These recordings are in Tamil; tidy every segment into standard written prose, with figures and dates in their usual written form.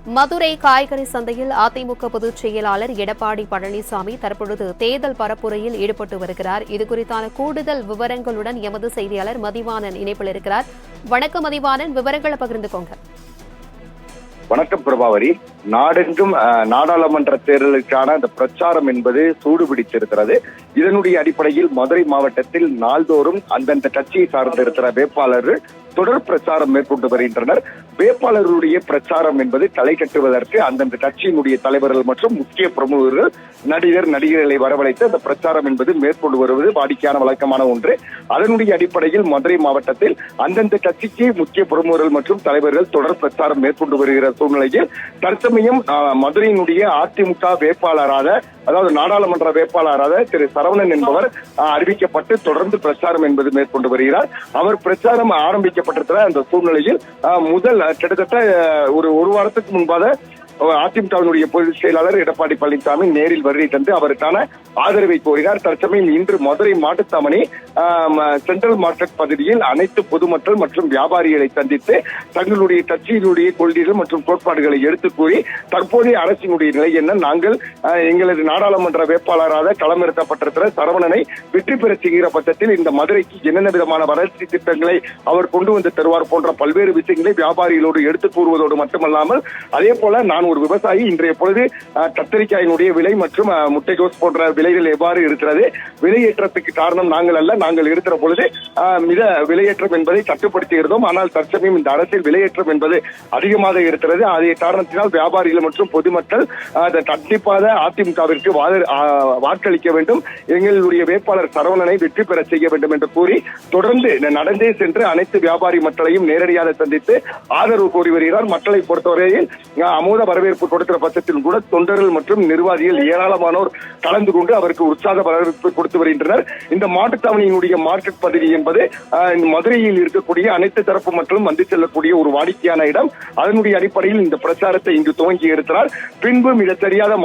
மதுரை காய்கறி சந்தையில் அதிமுக பொதுச் செயலாளர் எடப்பாடி பழனிசாமி தற்பொழுது தேர்தல் பரப்புரையில் ஈடுபட்டு வருகிறார். இதுகுறித்தான கூடுதல் விவரங்களுடன் எமது செய்தியாளர் மதிவாணன் இணைப்பில் இருக்கிறார். வணக்கம் மதிவாணன், விவரங்களை பகிர்ந்துக்கோங்க. வணக்கம் பிரபாவரி. நாடெங்கும் நாடாளுமன்ற தேர்தலுக்கான அந்த பிரச்சாரம் என்பது சூடுபிடித்திருக்கிறது. இதனுடைய அடிப்படையில் மதுரை மாவட்டத்தில் நாள்தோறும் அந்தந்த கட்சியை சார்ந்திருக்கிற வேட்பாளர்கள் தொடர் பிரச்சாரம் மேற்கொண்டு வருகின்றனர். வேட்பாளர்களுடைய பிரச்சாரம் என்பது களை கட்டுவதற்கு அந்தந்த கட்சியினுடைய தலைவர்கள் மற்றும் முக்கிய பிரமுகர்கள், நடிகர்களை வரவழைத்து அந்த பிரச்சாரம் என்பது மேற்கொண்டு வருவது வாடிக்கையான வழக்கமான ஒன்று. அதனுடைய அடிப்படையில் மதுரை மாவட்டத்தில் அந்தந்த கட்சிக்கு முக்கிய பிரமுகர்கள் மற்றும் தலைவர்கள் தொடர் பிரச்சாரம் மேற்கொண்டு வருகிற சூழ்நிலையில் தற்சமயம் மதுரையினுடைய அதிமுக வேட்பாளராக, அதாவது நாடாளுமன்ற வேட்பாளராக திரு சரவணன் என்பவர் அறிவிக்கப்பட்டு தொடர்ந்து பிரச்சாரம் என்பது மேற்கொண்டு வருகிறார். அவர் பிரச்சாரம் ஆரம்பிக்கப்பட்டிருக்கிற அந்த சூழ்நிலையில் முதல் கிட்டத்தட்ட ஒரு வாரத்துக்கு முன்பாக அதிமுகவினுடைய பொதுச் செயலாளர் எடப்பாடி பழனிசாமி நேரில் வருகை தந்து அவருக்கான ஆதரவை கோரினார். தற்சமயம் இன்று மதுரை மாட்டுத்தாவணி சென்ட்ரல் மார்க்கெட் பகுதியில் அனைத்து பொதுமக்கள் மற்றும் வியாபாரிகளை சந்தித்து தங்களுடைய கட்சியினுடைய கொள்கைகள் மற்றும் கோட்பாடுகளை எடுத்துக் கூறி தற்போதைய அரசினுடைய நிலை என்ன, நாங்கள் எங்களது நாடாளுமன்ற வேட்பாளராக களமிறக்கப்பட்டிருக்கிற சரவணனை வெற்றி பெற செய்கிற பட்சத்தில் இந்த மதுரைக்கு என்னென்ன விதமான வளர்ச்சி திட்டங்களை அவர் கொண்டு வந்து தருவார் போன்ற பல்வேறு விஷயங்களை வியாபாரிகளோடு எடுத்துக் கூறுவதோடு மட்டுமல்லாமல், அதே போல நான் ஒரு விவசாயி, இன்றைய பொழுது கத்தரிக்காயினுடைய விலை மற்றும் முட்டைகோஸ் போன்ற விலைகள் எவ்வாறு இருக்கிறது, விலையேற்றத்துக்கு காரணம் நாங்கள் அல்ல, நாங்கள் இருக்கிற பொழுது மிக விலையேற்றம் என்பதை கட்டுப்படுத்துகிறோம். ஆனால் தற்சமயம் இந்த அரசியல் விலையேற்றம் என்பது அதிகமாக இருக்கிறது. அதே காரணத்தினால் வியாபாரிகள் மற்றும் பொதுமக்கள் கண்டிப்பாக அதிமுகவிற்கு வாக்களிக்க வேண்டும், எங்களுடைய வேட்பாளர் சரவணனை வெற்றி பெற செய்ய வேண்டும் என்று கூறி தொடர்ந்து நடந்தே சென்று அனைத்து வியாபாரி மக்களையும் நேரடியாக சந்தித்து ஆதரவு கோரி வருகிறார். மக்களை பொறுத்தவரையில் அமோத வரவேற்பு கொடுக்கிற பட்சத்தில் கூட தொண்டர்கள் மற்றும் நிர்வாகிகள் ஏராளமானோர் கலந்து கொண்டு அவருக்கு உற்சாக வரவேற்பு கொடுத்து வருகின்றனர். இந்த மாட்டுத்தாவணியினுடைய மார்க்கெட் பகுதி என்பது மதுரையில் இருக்கக்கூடிய அனைத்து தரப்பு மக்களும் வந்து செல்லக்கூடிய ஒரு வாடிக்கையான இடம். அதனுடைய அடிப்படையில் இந்த பிரச்சாரத்தை இங்கு துவங்கி இருக்கிறார். பின்பு மிக தெரியாத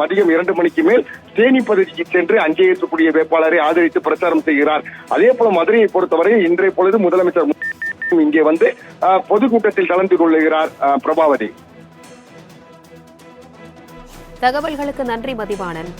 மதியம் 2 மணிக்கு மேல் தேனி பகுதிக்கு சென்று அங்கே இருக்கக்கூடிய வேட்பாளரை ஆதரித்து பிரச்சாரம் செய்கிறார். அதே போல மதுரையை பொறுத்தவரை இன்றைய பொழுது முதலமைச்சர் இங்கே வந்து பொதுக்கூட்டத்தில் கலந்து கொள்ளுகிறார். பிரபாவதி, தகவல்களுக்கு நன்றி மதிவாணன்.